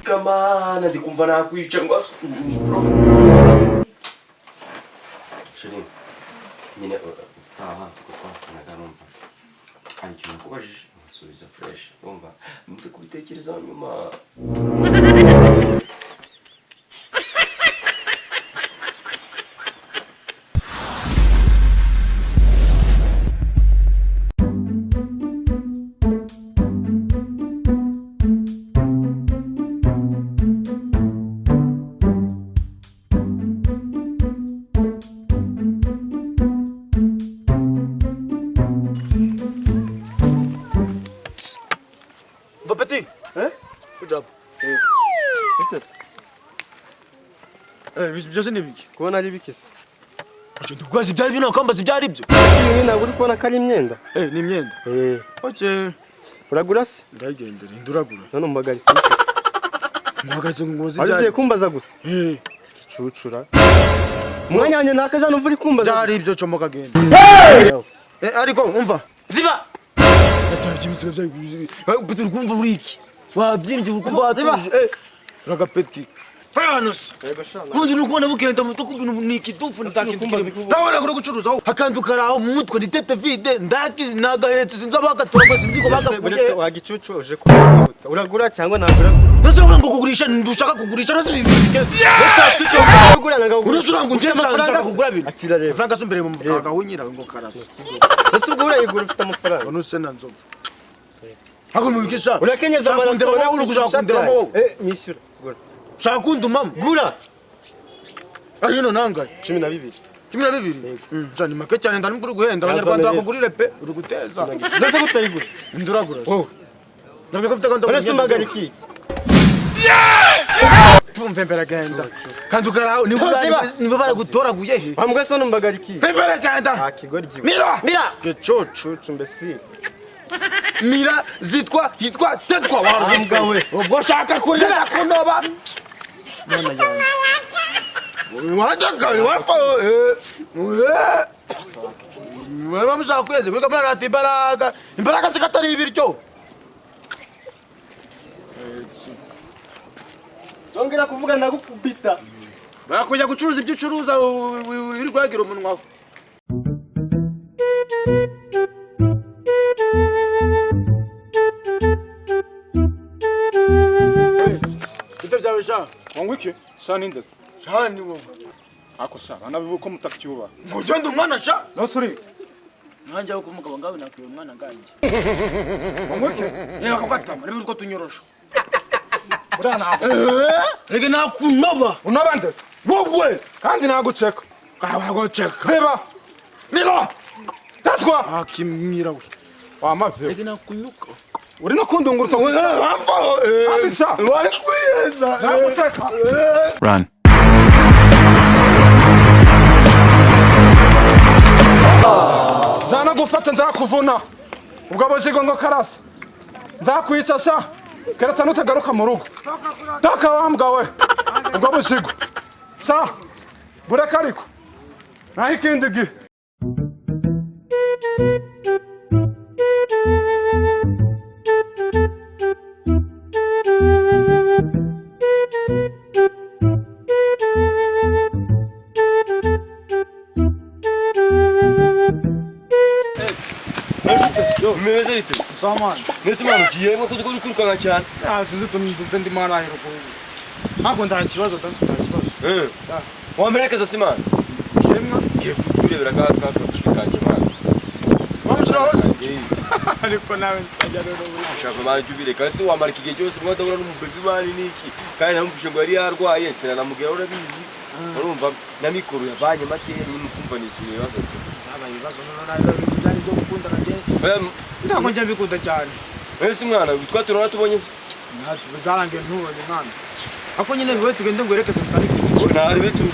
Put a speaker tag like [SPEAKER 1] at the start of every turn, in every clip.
[SPEAKER 1] Kamana ndikumva nakwica ngo Shiri nyine aha kuko nagarumva kandi cyo kubajije nsubiza fresh umva mutse kubitekereza nyuma
[SPEAKER 2] Petit. Good job.
[SPEAKER 3] Bitese.
[SPEAKER 2] Byose ni biki?
[SPEAKER 3] Kubona ari bikese.
[SPEAKER 2] Ndikugaza ibyari bino kambaza ibyari byo.
[SPEAKER 3] Ni ntabwo uri kubona ko ari imyenda.
[SPEAKER 2] Ni imyenda. Okay.
[SPEAKER 3] Uragura se?
[SPEAKER 2] Ndagendera nduragura.
[SPEAKER 3] None umbagari.
[SPEAKER 2] Mwagaze ngozi byari.
[SPEAKER 3] Agiye kumbaza gusa. Cucura. Mwanya wanjye nakaje no uri kumbaza.
[SPEAKER 2] Byari ibyo cyo kagenda. Ariko umva. Ziba. Byimisiga byayi. Petit kumva uriki. Wabyimbye ukumva atuje. Raga Petit. Fanos. Kundi nukubona bugenda mutwe kubintu nikidufu ntakindukire. Ndabona kuri gucuruza aho. Hakandukaraho mu mutwe nditete vide ndakizi nagahetse sinza bagatora ko sinzi ko bagakuye.
[SPEAKER 3] Wagicucu uje kubutsa. Uragura cyangwa nagura?
[SPEAKER 2] Ndashaka ngo kugurisha ndushaka kugurisha nazo bibike. Ese tucyo kugura nanga. Urusura ngo nje amafaranga kugura bibiri.
[SPEAKER 3] Akira rero.
[SPEAKER 2] Amafaranga sumbere mu mufuka hunyira ngo karaso.
[SPEAKER 3] Ese ugura igura ufite amafaranga.
[SPEAKER 2] Ono sena nzopfa. Hako mubikisha.
[SPEAKER 3] Urakenyeza
[SPEAKER 2] amaraso nawe uri gushaka kundema wowe.
[SPEAKER 3] Nyishyura. Gura.
[SPEAKER 2] Shaka kundumama.
[SPEAKER 3] Gura.
[SPEAKER 2] Ari no nanga
[SPEAKER 3] 12.
[SPEAKER 2] 12. Jani make cyane ndani kuri guhenda abanyarwanda bakugurire pe uri guteza.
[SPEAKER 3] Ndase gutayigusa.
[SPEAKER 2] Nduragura. Oh. Nabwo kafite kandi.
[SPEAKER 3] Urase magariki.
[SPEAKER 2] Tumvembera genda. Kandukaraho nibo baragutoraguye he.
[SPEAKER 3] Bamwese no magariki.
[SPEAKER 2] Vembera genda.
[SPEAKER 3] Akigori giwe.
[SPEAKER 2] Mira.
[SPEAKER 3] Gecocu mbesi.
[SPEAKER 2] Mira hitwa tetwa warumgawe. Ubwo shaka kurira kunoba. Mwana yanjye. Wataka wapo Wewe mshaka kweze kuri kamera ati imbaraga zikatari ibiryo.
[SPEAKER 3] Zongera kuvuga ndagukubita.
[SPEAKER 2] Barakujya gucuruza ibyo ucuruza uri kwagira umunwa wawe. Ito byawe sha.
[SPEAKER 4] Wangwiki? Shani ndese.
[SPEAKER 2] Shani wowe.
[SPEAKER 4] Ako sha, bana bibuko mutakiuba.
[SPEAKER 2] Ngojendo umwana sha.
[SPEAKER 4] No suri.
[SPEAKER 2] Nanje uko mugabo ngawe nakiwe umwana nganje.
[SPEAKER 4] Wangwiki?
[SPEAKER 2] Reba kakatama, reba uko tunyorosha.
[SPEAKER 4] Urana.
[SPEAKER 2] Rege nakunoba.
[SPEAKER 4] Unoba ndese.
[SPEAKER 2] Wowe
[SPEAKER 4] kandi nagucheka.
[SPEAKER 2] kabago cheka.
[SPEAKER 4] Veba.
[SPEAKER 2] Miro.
[SPEAKER 4] Tatwa.
[SPEAKER 2] Akimira we.
[SPEAKER 4] Wamavye.
[SPEAKER 2] Rege nakunuka.
[SPEAKER 4] Uri no kundungurutsa.
[SPEAKER 2] Amfo.
[SPEAKER 4] Abisha.
[SPEAKER 2] Wakwiyeza.
[SPEAKER 4] Nagucheka.
[SPEAKER 5] Run.
[SPEAKER 4] Zana gufata nzakuvuna. Ubwo abashigo ngo karasa. Nzakwica sha. Keretse nutagaruka mu rugo. Taka wambwa we. Ubwo abashigo. Sha. Bureka ariko. Naho ikindi gihe.
[SPEAKER 1] Meze bite?
[SPEAKER 2] Saman.
[SPEAKER 1] Nese mwana ugiye nko kwirukanka cyane.
[SPEAKER 2] Sinzi tumende mwana ahero kuzi. Ntabwo nta kibazo
[SPEAKER 1] Eh. Wamperekeza si mwana?
[SPEAKER 2] Yemwa.
[SPEAKER 1] Ngiye kukurebera kanjye mwana.
[SPEAKER 2] Wamushira hose. Ariko nawe nsajya rero.
[SPEAKER 1] Ushaka mwana jubire kandi wamara igihe cyose mwana ndabona n'umubebi mwana niki. Kandi namufishe ngo yari yarwaye sena namubwira urabizi. Urumva na mikoro yabanye make nyine kumva ni ikintu bibazo.
[SPEAKER 2] Aba ibibazo none bijyanye byo gukunda kanje. Ntabwo njya bikunda cyane.
[SPEAKER 1] Ese mwana twaturona tubonye se?
[SPEAKER 2] Ntacyo bizarangiye ntubonye mwana. Ako nyine biwe tugende ngo erekeze tutari kiri.
[SPEAKER 1] Ntari bitu.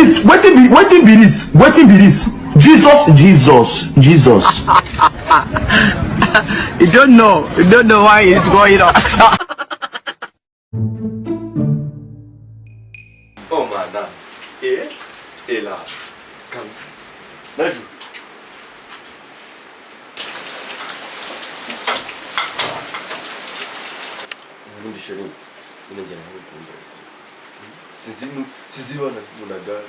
[SPEAKER 5] this? Waiting be this? Waiting be this? Jesus.
[SPEAKER 6] You don't know why it's going on.
[SPEAKER 1] Oh man, là, comme ça. Naju. Ndi sheri, inajana huko. Sisi wana munaga.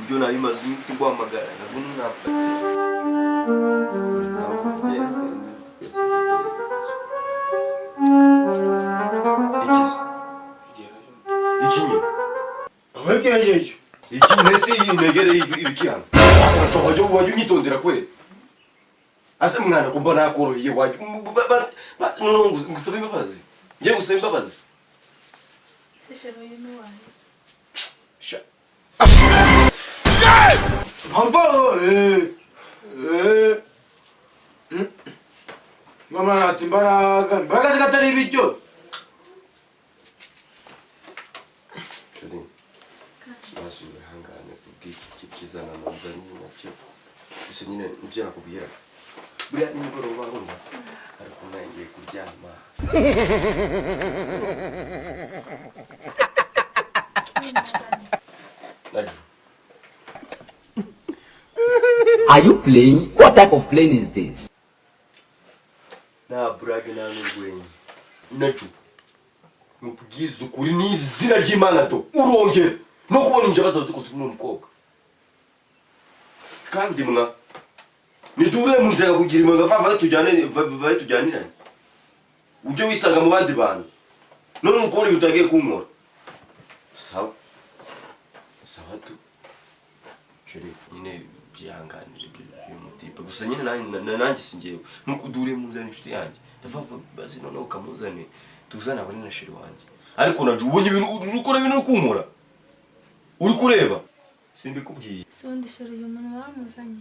[SPEAKER 1] Ndio na imazimi singwa magara. Nabunna.
[SPEAKER 2] Wekeje.
[SPEAKER 1] Iki nesi negere ibikihano. Akocho wajyo nyitondera kwe. Ase mwana kumbona akorohiye wajyo. Basi none ngusaba imbabazi. Ngiye gusaba imbabazi.
[SPEAKER 7] Sishero yinu wahe.
[SPEAKER 1] Sha.
[SPEAKER 2] Mama ati mbaraga zikatari ibiryo.
[SPEAKER 1] Sheri. Basi hangane kubwiki kizana nanzani nacyo. Ese nyine ibyo nakubwira. Buriya nimugoroba urumva. Ariko nangiye kuryama. Naju.
[SPEAKER 6] Are you playing? What type of plane is this?
[SPEAKER 1] Na brage na n'urwenya. Naju. Mubwiza ukuri n'izina ry'Imana do. Urongere no kubona injaba zawe zikoze n'umukobwa. Kandi mwa nidure mu nzira kugira imanga vava tujyanirane. Uje wisanga mu bandi bantu. None umukobwa utagiye kunkora. Sawa. Sawa tu. Sheri nyine byihanganije by'umutipe. Gusa nyine nanjye singewe. Nukudure mu nzira inshuti yanjye. Ndavava basi none ukamuzane. Tuzana abone na sheri wanjye. Ariko Naju ubonye ibintu ukora ibintu kunkora. Uri kureba? Simbikubwiye.
[SPEAKER 7] Sondi shero yumuntu bamuzanye.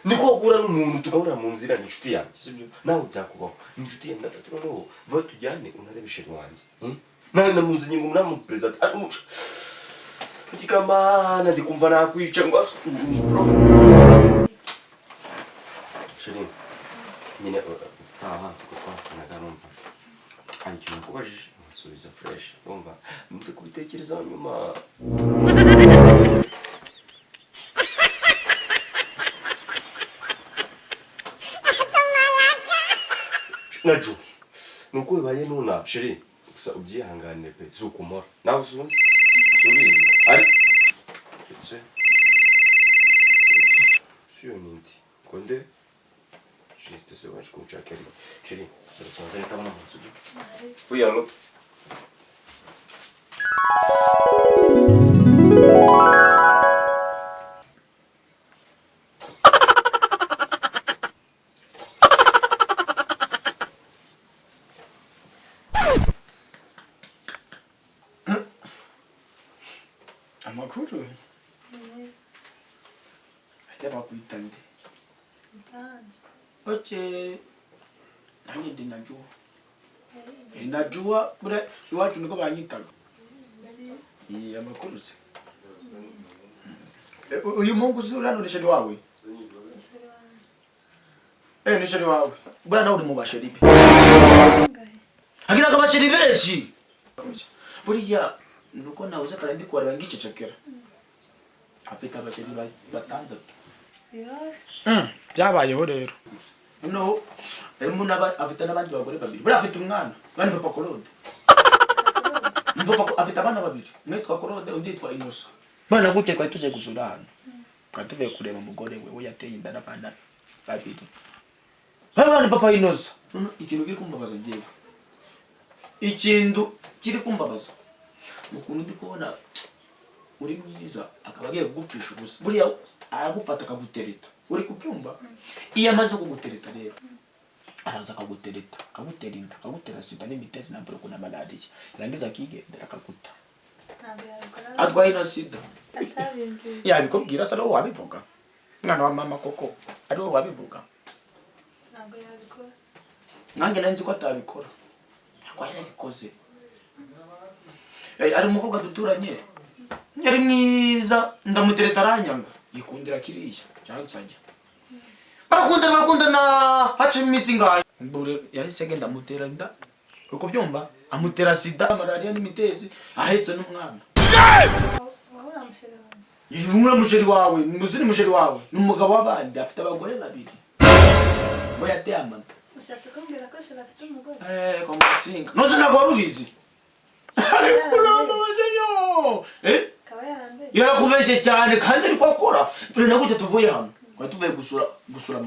[SPEAKER 1] Niko gura n'umuntu tugahura mu nzira n'inshuti yanjye. Sibyo? Nawe byakubaho. Inshuti yanjye ndafatira no va tujyane unarebe sheri wanjye. Nawe namuzanye ngo namu president. Ndikamana ndikumva nakwica ngo sheri. Nyine kuko nagarumva. Kanki nakubajije nsubiza fresh. Umva mutse kubitekereza nyuma. Naju. Nuko bibaye nuna sheri. Gusa ubyihanganire pe zukumora. Nawe usunze. Subiza. Ari. Tse. Sio nindi. Konde. Juste se voit comme Jack Kelly. Chérie, ça va changer ta maman. Oui, allô.
[SPEAKER 2] Amakuru. Ate bakwitande. Oche. Nani ndi Najua. Najua bure iwacu niko banyitaga. Amakuru se. Uyu mungu uzura no nisheri wawe. Nisheri wawe. Bura nawe uri mu basheri be. Agira kabasheri benshi. Buriya nuko nawuze karandi kwa bangicecekera. Afite abasheri batandatu.
[SPEAKER 7] Yes.
[SPEAKER 2] Byabayeho rero. No, umuntu afite n'abandi bagore babiri. Buri afite umwana, bandi papa Korode. Papa afite abana babiri. Mwitwa Korode undi yitwa Inosa. Bana gute kwa tuje gusura hano. Katuve kureba umugore we yateye inda n'abana babiri. Bana papa Inosa. Ikintu kiri kumbabaza ngiye. Ikintu kiri kumbabaza. Ukuntu ndi kubona uri mwiza akaba agiye kugupfisha ubusa. Buriya aragufata akagutereta. Uri kubyumva? Iyo amaze kugutereta rero araza akagutereta, akagutera inda, akagutera sida n'imitezi na broko na malaria. Yarangiza akigendera akaguta. Adwaye na sida. Yabikubwira se ariwo wabivuga. Mwana wa mama koko ariwo wabivuga.
[SPEAKER 7] Ntabwo yabikora.
[SPEAKER 2] Nanjye nanzi ko atabikora. Yakwaye yabikoze. ari umukobwa duturanye yari mwiza ndamutereta aranyanga yikundira kiriya cyangwa nsajya barakundana haca iminsi ngayo yahise agenda amutera inda uko byumva amutera sida malaria n'imitezi ahetse n'umwana
[SPEAKER 7] wahora musheri wanjye
[SPEAKER 2] yumura musheri wawe muzini musheri wawe n'umugabo w'abandi afite abagore babiri ngo yateye amata
[SPEAKER 7] ushatse kumbwira ko sheri afite umugore
[SPEAKER 2] ko musinga noze ntabwo wari ubizi ariko namabaje yo
[SPEAKER 7] kaba yarambere
[SPEAKER 2] yarakubeshye cyane kandi ariko akora dore na gute tuvuye hano tuvuye gusura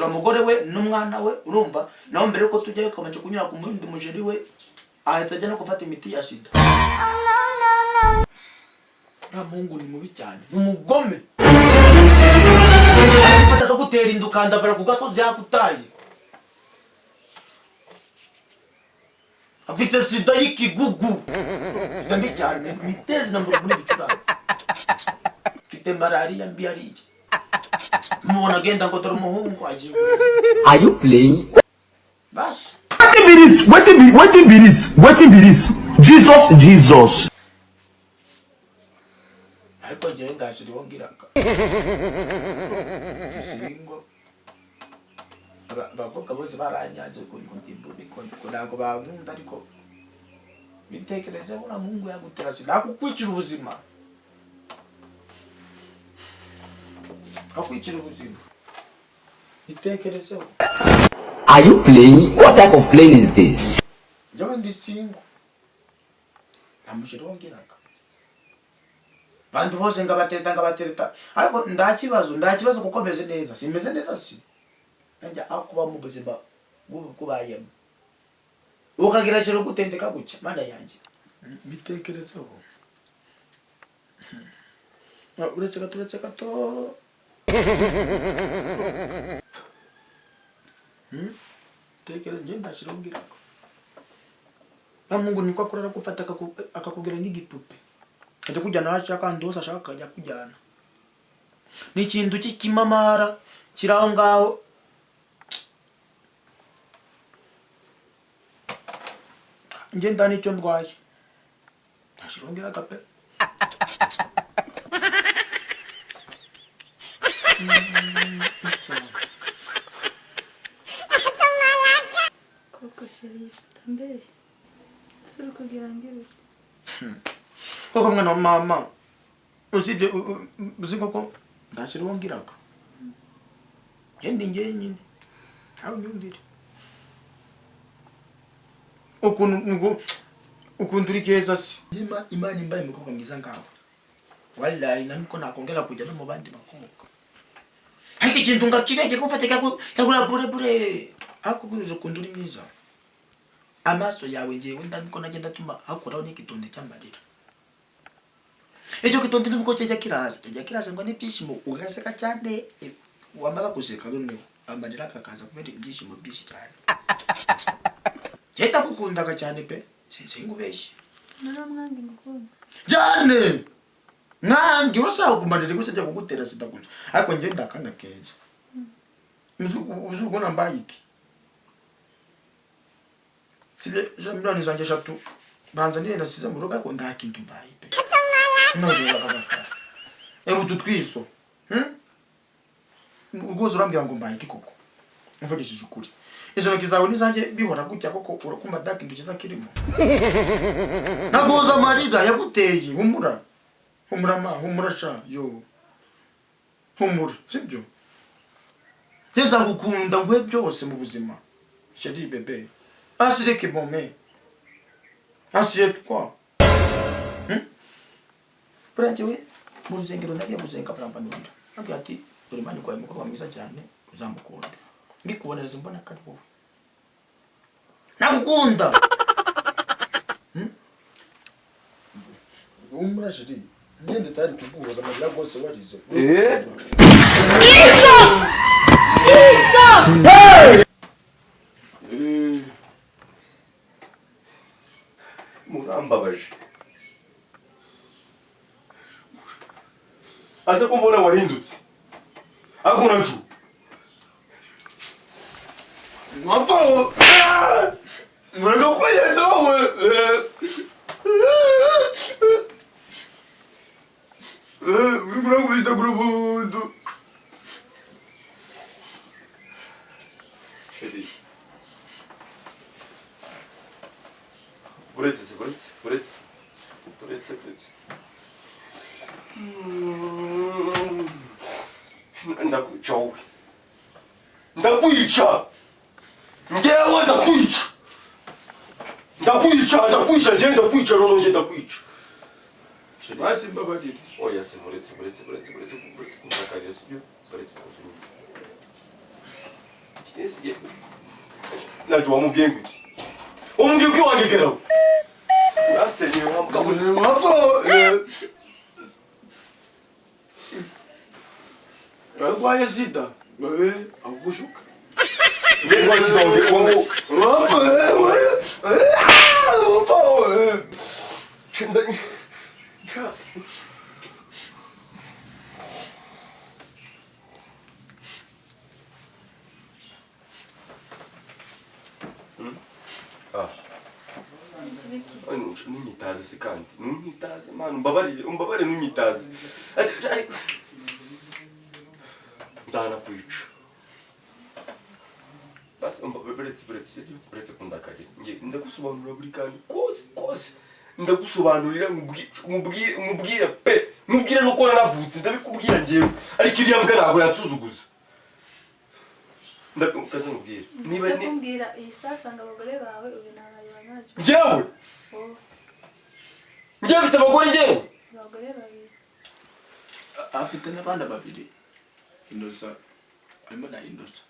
[SPEAKER 2] umugore we n'umwana we urumva naho mbere yuko tujyayo kabanje kunyura ku mundi mujeri we ahita ajya no gufata imiti ya sida nta muhungu ni mubi cyane ni umugome arifata akagutera inda ukandavara ku gasozi yakutaye afite sida y'ikigugu sida mbi cyane mitezi na mburugu n'ibicurane mfite malaria mbi hariya mubona agenda ngo dore umuhungu agiye
[SPEAKER 6] Are you playing?
[SPEAKER 2] basi
[SPEAKER 5] Wetin be this? Jesus.
[SPEAKER 2] ariko njyewe ndashira wongiraga singo abakobwa bose baranyaze ko ntabwo bankunda ariko bitekereze uriya muhungu yagutera sida akukwicira ubuzima bitekerezeho.
[SPEAKER 6] Are you playing? What type of plane is this?
[SPEAKER 2] njyewe ndi singo nta musheri wongeraga bantu bose ngabatereta ariko nda kibazo kuko meze neza simeze neza si najya akuba mu buzima bw'ubayemo ukagira shero gutendeka gutya mana yanjye bitekerezeho uretse gato tekereza njye ndashira ngirako Mungu niko akorera gufata akakugera nk'igipupe ajya kujyana hacha kandi hose ashaka kujya kujyana ni ikintu cy'ikimamara kiraho ngaho nje ndani cyo ndwaye ndashirongera gape
[SPEAKER 7] koko sheri tambese suru kugira ngire
[SPEAKER 2] koko mwana wa mama usibye koko ndashirongiraga yendi nge nyine aho nyundire ukuntu uri keza si imana imbaye umukobwa mwiza ngawe wallahi naniko nakongera kujya no mu bandi bakobwa ariko ikintu ngakirege kumfate kagura bure akubwiza ukuntu uri mwiza amaso yawe ngewe ndandiko nagenda tuma hakoraho n'ikitonde cy'amarira icyo kitonde nubwo cyajya kiraza ngo n'ibyishimo ugaseka cyane wamara guseka none amarira akakaza kubera ibyishimo byinshi cyane Jeta kukundaga cyane pe singubeshye
[SPEAKER 7] nara mwangi ngukunda
[SPEAKER 2] cyane nangi urasa kumadire guse cyo kugutera sida gusa ariko nje ndakana keza uzubona mbayiki Sibe jamilani zanje shatu banza ndiye nasize mu rugo ariko ndakintu mbaye pe none bakabaka ebu tutwiso ugozo urambira ngo mbayiki koko mvugishije ukuri izo ntoki zawe nizanjye bihora gutya koko urakumva dakintu kiza kirimo nagoza amarira yaguteye humura sha yo humura sibyo neza gukunda ngwe byose mu buzima chérie bébé asire que bon mais assieds-toi Pranjewe mu rusengero nagiye gusenga parampanura nabyo ati dore mani kwa mukobwa mwiza cyane uzamukunda ndikubonereza mbona karibu nakukunda umurashiri ngende tari kuguhoza amajira gose warize
[SPEAKER 1] murambabaje aze ko mbona wahindutse akuna nju Mwapo, mwana kweli sawa. uretse ndakwica wowe ndakwica njyewe ndakwica njye ndakwica noneho njye ndakwica
[SPEAKER 2] basi mbabarira
[SPEAKER 1] oya se muretse kumutakarira sibyo uretse kuzungu kigeze najua wamubwiye ko wangegeraho uratse niwe
[SPEAKER 2] wapfa arwaye sida wewe akugushuka
[SPEAKER 1] ngeke sida nunyitaze se kandi nunyitaze manu umbabarire nunyitaze nzanakwica basi uretse kundakarira nge ndagusobanurira buri kandi kose ndagusobanurira mubwire pe mubwire nuko nanavutse ndabikubwira ngewe ariko iriya mbwa ntabwo yansuzuguza ndakukaza mubwire
[SPEAKER 7] niba kumbwira iyi sasanga abagore bawe ubinarareba nacyo
[SPEAKER 1] njyewe njyewe mfite abagore njyewe
[SPEAKER 7] abagore babiri
[SPEAKER 2] afite n'abana babiri Inosa harimo na Inosa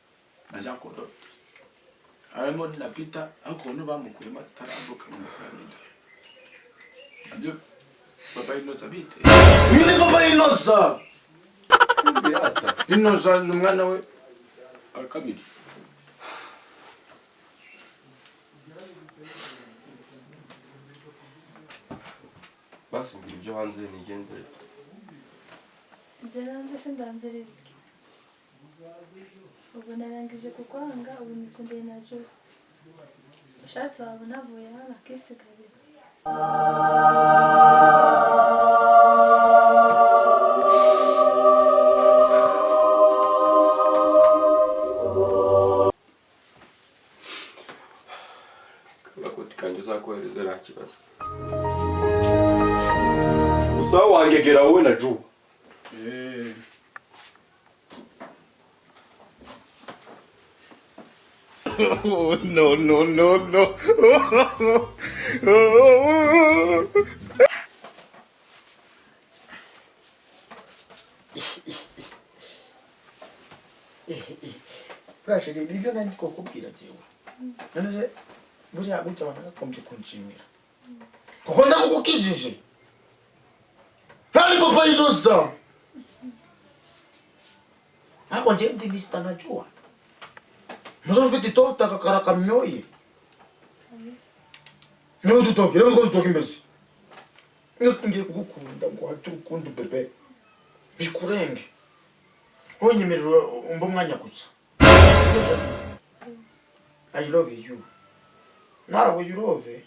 [SPEAKER 2] na Jean Claude harimo na Peter ariko ubu bamukuyemo atarambuka mu piramide nabyo papa Inosa bite uyu ni papa Inosa Inosa ni umwana we wa kabiri
[SPEAKER 1] basi mbwira ibyo hanze nigendere
[SPEAKER 7] ibyo hanze se ndanzere bike ubu narangije kukwanga ubu nikundeye NAJUA ushatse wabona avuye hano akisigarira
[SPEAKER 1] agakoti kanjye uzakohereza nta kibazo gusa wangegera wowe NAJUA
[SPEAKER 3] Oh, no.
[SPEAKER 2] Rashidi, ibyo nari kukubwira jewe. None buriya gutya wanagakombye kunshimira. Kuko ndakukijije. Hali papa Inosa. Ako nje ndi Mr. NAJUA. Muzo ufite tota kakara kamyoye. Niba dutoke mbese. Ngiye kugukunda ngo haturukundo bebe. Bikurenge. Onyemerera umba mwanya gusa. I love you. Now you love it.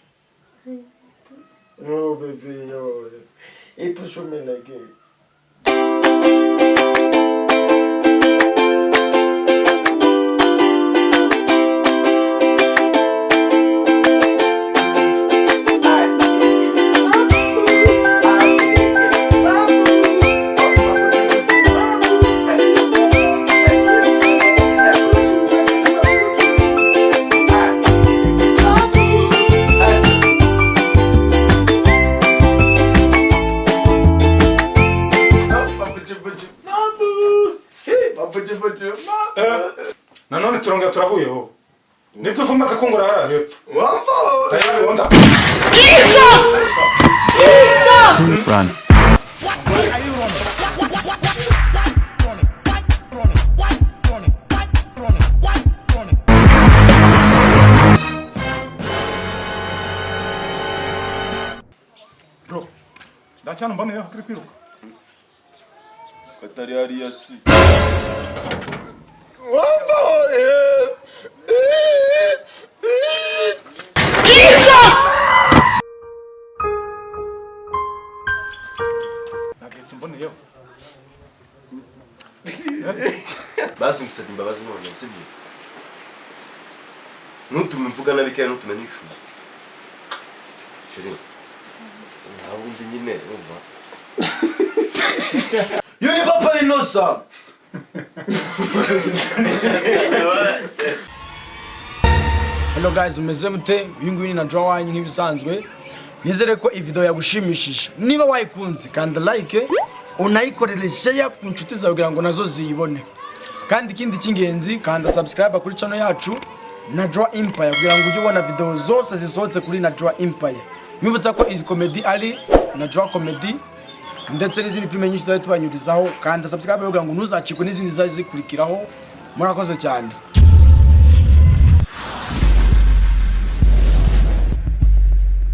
[SPEAKER 2] Oh baby, yo. Et puis je me lègue.
[SPEAKER 4] nanone turongera turahuyeho nibyo uvumaze kungura hariya hepfo
[SPEAKER 3] Run.
[SPEAKER 4] bro ndacyana mboneye kuri kwiruka
[SPEAKER 1] katari hariya si
[SPEAKER 4] mboneyeho
[SPEAKER 1] basi musabye imbabazi none sibyo ntutume mvuga nabi kandi ntutume nicuza shiri ntabwo nzi nyine umva
[SPEAKER 2] Yuri papa inosa.
[SPEAKER 8] Hello guys, umeze mute? Uyu nguyu ni Najua wanyu nk'ibisanzwe. Nizere ko iyi video yagushimishije. Niba wayikunze kanda like, unayikorere share ku nshuti zawe kugira ngo nazo ziyibone. Kandi ikindi cy'ingenzi kanda subscribe kuri channel yacu Najua Empire kugira ngo ujye ubona video zose zisohotse kuri Najua Empire. Mwibutsa ko izi comedy ari Najua Comedy ndetse n'izindi filime nyinshi tubanyurizaho, kanda subscribe kugira ngo ntuzacikwe n'izindi zazikurikiraho. Murakoze cyane.